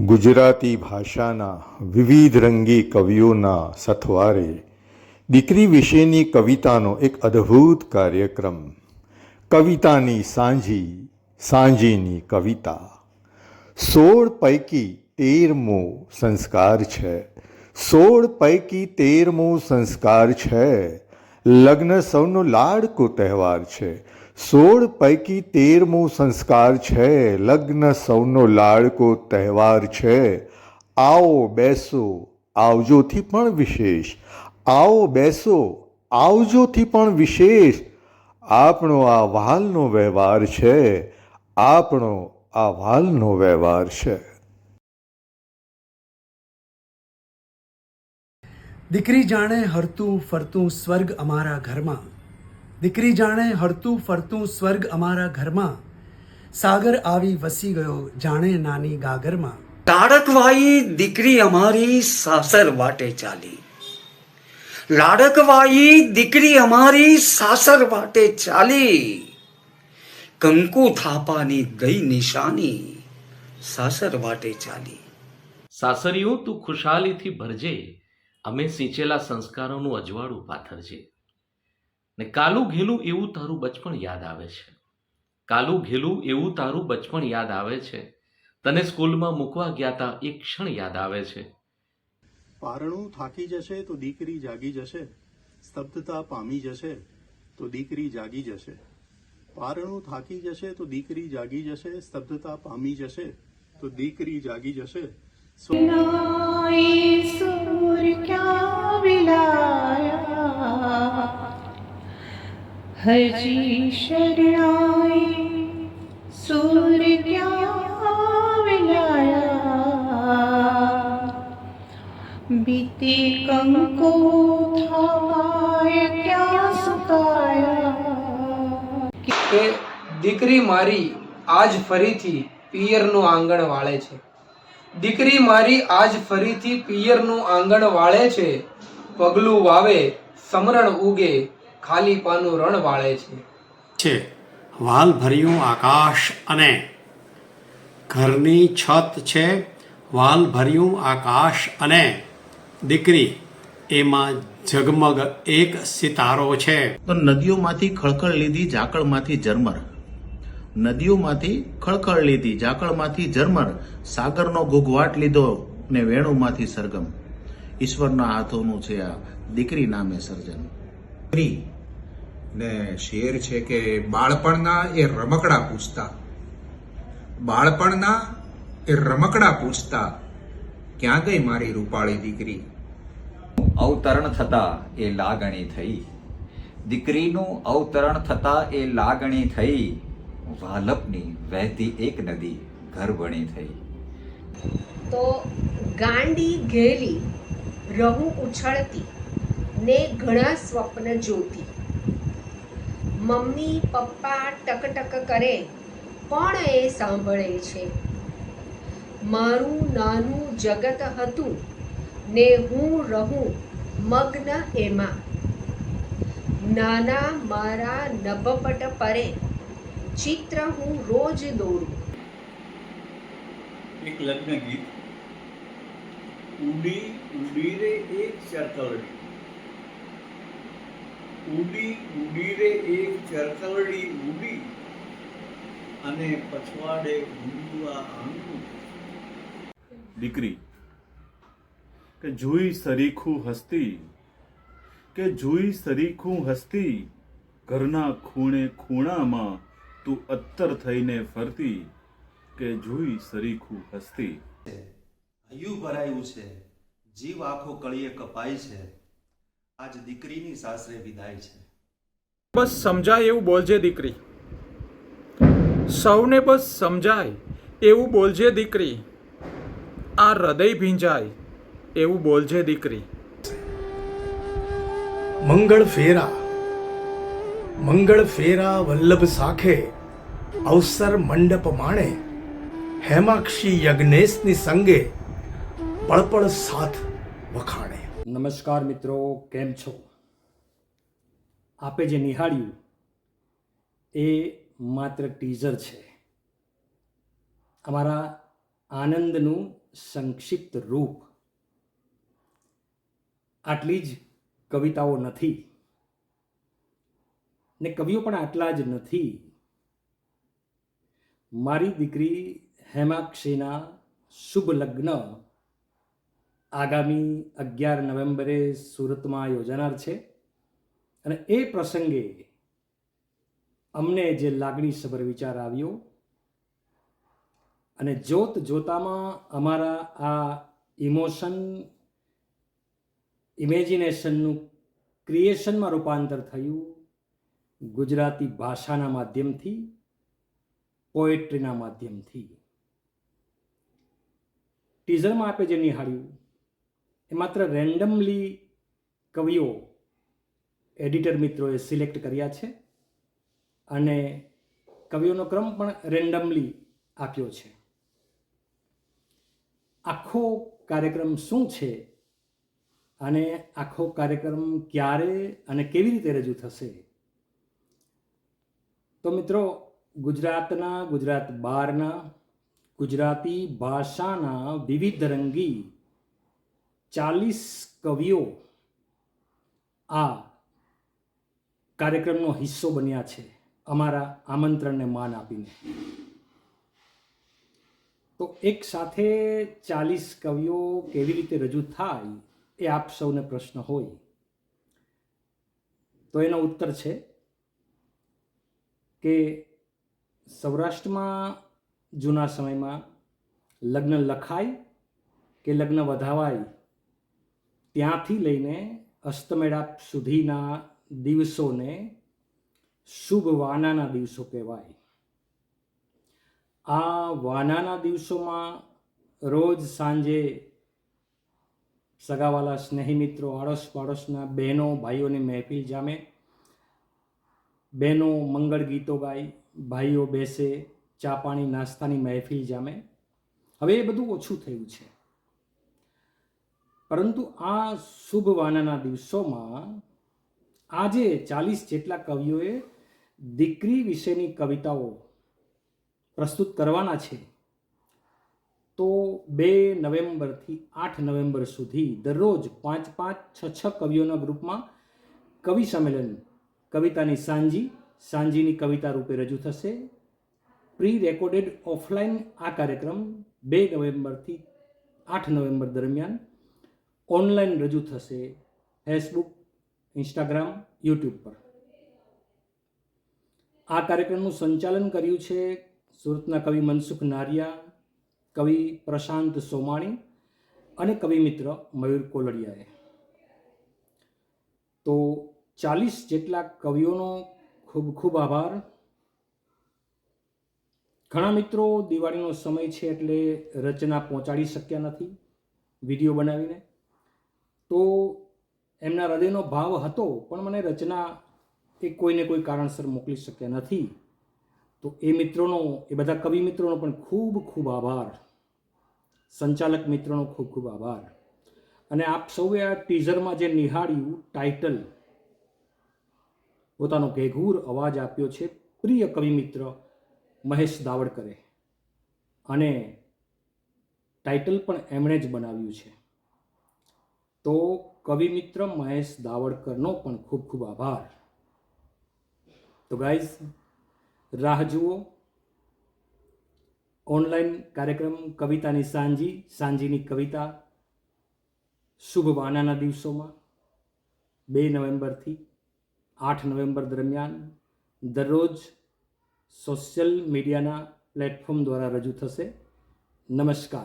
ગુજરાતી ભાષાના વિવિધ રંગી કવિઓના સથવારે દીકરી વિશેની કવિતાનો એક અદ્ભુત કાર્યક્રમ. કવિતાની સાંજીની કવિતા 16 પૈકી 13મો સંસ્કાર છે. 16 પૈકી 13મો સંસ્કાર છે. લગ્ન સૌનો લાડકો તહેવાર છે. 16 પૈકી 13મો સંસ્કાર છે. લગ્ન સૌનો લાડકો તહેવાર છે. આવો બેસો આવજોથી પણ વિશેષ, આવો બેસો આવજોથી પણ વિશેષ, આપણો આ વહાલનો વ્યવહાર છે, આપણો આ વહાલનો વ્યવહાર છે. દીકરી જાણે હરતું ફરતું સ્વર્ગ અમારા ઘરમાં, દીકરી જાણે હરતું ફરતું સ્વર્ગ અમારા ઘરમાં, સાગર આવી વસી ગયો જાણે નાની ગાગરમાં. લાડકવાઈ દીકરી અમારી સાસર વાટે ચાલી, લાડકવાઈ દીકરી અમારી સાસર વાટે ચાલી, કંકુ થાપાની ગઈ નિશાની સાસર વાટે ચાલી. સાસરીઓ તું ખુશાલીથી ભરજે, અમે સિંચેલા સંસ્કારોનું અજવાળું પાથરજે. ને કાલું ઘેલું એવું તારું બચપણ યાદ આવે છે, કાલું ઘેલું એવું તારું બચપણ યાદ આવે છે, તને સ્કૂલમાં મૂકવા ગયા તા એક ક્ષણ યાદ આવે છે. પારણું થાકી જશે તો દીકરી જાગી જશે, સ્તબ્ધતા પામી જશે તો દીકરી જાગી જશે. પારણું થાકી જશે તો દીકરી જાગી જશે, સ્તબ્ધતા પામી જશે તો દીકરી જાગી જશે. सुर क्या विलाया हजी शरणाई, सुर क्या विलाया बीते कंको थापाय क्या सुकाया. કે દીકરી મારી આજ ફરીથી પિયરનું આંગણ વાળે છે, દીકરી મારી આજ ફરીથી પિયરનું આંગણ વાળે છે, પગલું વાવે સમરણ ઉગે ખાલી પાનું રણ વાળે છે. વાલ ભર્યું આકાશ અને ઘરની છત છે, વાલ ભર્યું આકાશ અને દીકરી એમાં ઝગમગ એક સિતારો છે. તો નદીઓમાંથી ખળખળ લીધી ઝાકળમાંથી ઝરમર, નદીઓમાંથી ખળખળ લીધી ઝાકળમાંથી ઝરમર, સાગરનો ઘૂઘવાટ લીધો ને વેણુમાંથી સરગમ. ઈશ્વરના હાથોનું છે આ દીકરી નામે સર્જન. ને શેર છે કે બાળપણના એ રમકડા પૂછતા, બાળપણના એ રમકડા પૂછતા, ક્યાં ગઈ મારી રૂપાળી દીકરી. અવતરણ થતા એ લાગણી થઈ, દીકરીનું અવતરણ થતા એ લાગણી થઈ, વાલપની વહેતી એક નદી ઘર બની થઈ. તો ગાંડી ઘેલી રહું ઉછળતી ને ઘણા સ્વપ્ન જોતી, મમ્મી પપ્પા ટક કરે પણ એ સાંભળે છે, મારું નાનું જગત હતું ને હું રહું મગ્ન એમાં, નાના મારા નભપટ પરે ચિત્ર હું રોજ દોરું. એક લગ્ન ગીત. ઉડી ઉડી રે એક ચરકલડી, ઉડી ઉડી રે એક ચરકલડી ઉડી અને પછવાડે ઊંડું આંગણું. દીકરી કે જોઈ સરીખું હસતી, કે જોઈ સરીખું હસતી, ઘરના ખૂણે ખૂણામાં તું અત્તર થઈને ફરતી, કે જોઈ સરીખું હસતી. હૈયું ભરાયું છે, જીવ આખો કળીએ કપાય છે, આજ દીકરીની સાસરે વિદાય છે. બસ સમજાય એવું બોલજે દીકરી, સૌને બસ સમજાય એવું બોલજે દીકરી, આ હૃદય ભીંજાય એવું બોલજે દીકરી. મંગળ ફેરા વલ્લભ સાખે, અવસર મંડપ માણે, હેમાક્ષી યજ્ઞેશની સંગે પળપળ સાથ વખાણે. નમસ્કાર મિત્રો, કેમ છો? આપે જે નિહાળ્યું એ માત્ર ટીઝર છે, અમારા આનંદનું સંક્ષિપ્ત રૂપ. આટલી જ કવિતાઓ નથી ને કવિઓ પણ આટલા જ નથી. મારી દીકરી હેમાક્ષીના શુભ લગ્ન આગામી 11 નવેમ્બરે સુરતમાં યોજાનાર છે અને એ પ્રસંગે અમને જે લાગણીસભર વિચાર આવ્યો અને જોત જોતામાં અમારા આ ઇમેજિનેશનનું ક્રિએશનમાં રૂપાંતર થયું ગુજરાતી ભાષાના માધ્યમથી, પોએટ્રીના માધ્યમથી. ટીઝરમાં આપે જે નિહાળ્યું એ માત્ર રેન્ડમલી કવિઓ એડિટર મિત્રોએ સિલેક્ટ કર્યા છે અને કવિઓનો ક્રમ પણ રેન્ડમલી આપ્યો છે. આખો કાર્યક્રમ શું છે અને આખો કાર્યક્રમ ક્યારે અને કેવી રીતે રજૂ થશે? તો મિત્રો, ગુજરાતના, ગુજરાત બહારના ગુજરાતી ભાષાના વિવિધ રંગી 40 કવિઓ આ કાર્યક્રમનો હિસ્સો બન્યા છે અમારા આમંત્રણને માન આપીને. તો એક સાથે 40 કવિઓ કેવી રીતે રજૂ થાય એ આપ સૌને પ્રશ્ન હોય તો એનો ઉત્તર છે કે સૌરાષ્ટ્રમાં જૂના સમયમાં લગ્ન લખાય કે લગ્ન વધાવાય ત્યાંથી લઈને અસ્તમેળાપ સુધીના દિવસોને શુભ વાનાના દિવસો કહેવાય. આ વાનાના દિવસોમાં રોજ સાંજે સગાવાલા, સ્નેહી મિત્રો, આડોશ પાડોશના બહેનો ભાઈઓની મહેફિલ જામે. બહેનો મંગળ ગીતો ગાય, ભાઈઓ બેસે, ચા પાણી નાસ્તાની મહેફિલ જામે. હવે એ બધું ઓછું થયું છે, પરંતુ આ શુભ વાનાના દિવસોમાં આજે 40 જેટલા કવિઓએ દીકરી વિશેની કવિતાઓ પ્રસ્તુત કરવાના છે. તો 2 નવેમ્બરથી 8 નવેમ્બર સુધી દરરોજ 5-6 કવિઓના ગ્રુપમાં કવિ સંમેલન કવિતાની સાંજીની કવિતા રૂપે રજૂ થશે. પ્રી રેકોર્ડેડ ઓફલાઈન આ કાર્યક્રમ 2 નવેમ્બરથી 8 નવેમ્બર દરમિયાન ઓનલાઈન રજૂ થશે ફેસબુક, ઇન્સ્ટાગ્રામ, યુટ્યુબ પર. આ કાર્યક્રમનું સંચાલન કર્યું છે સુરતના કવિ મનસુખ નારિયા, કવિ પ્રશાંત સોમાણી અને કવિ મિત્ર મયુર કોલડિયાએ. તો 40 જેટલા કવિઓનો ખૂબ ખૂબ આભાર. ઘણા મિત્રો દિવાળીનો સમય છે એટલે રચના પહોંચાડી શક્યા નથી વિડીયો બનાવીને. તો એમના હૃદયનો ભાવ હતો પણ મને રચના એ કોઈને કોઈ કારણસર મોકલી શક્યા નથી. તો એ બધા કવિ મિત્રોનો પણ ખૂબ ખૂબ આભાર. સંચાલક મિત્રોનો ખૂબ ખૂબ આભાર. અને આપ સૌએ આ ટીઝરમાં જે નિહાળ્યું ટાઇટલ, પોતાનો ઘેઘૂર અવાજ આપ્યો છે પ્રિય કવિ મિત્ર મહેશ દાવડકરે, અને ટાઇટલ પણ એમણે જ બનાવ્યું છે. તો કવિ મિત્ર મહેશ દાવડકરનો પણ ખૂબ ખૂબ આભાર. તો ગાઈઝ, રાહ જુઓ ઓનલાઈન કાર્યક્રમ કવિતાની સાંજીની કવિતા શુભ વાનાના દિવસોમાં 2 નવેમ્બરથી 8 નવેમ્બર દરમિયાન દરરોજ સોશિયલ મીડિયાના પ્લેટફોર્મ દ્વારા રજૂ થશે. નમસ્કાર.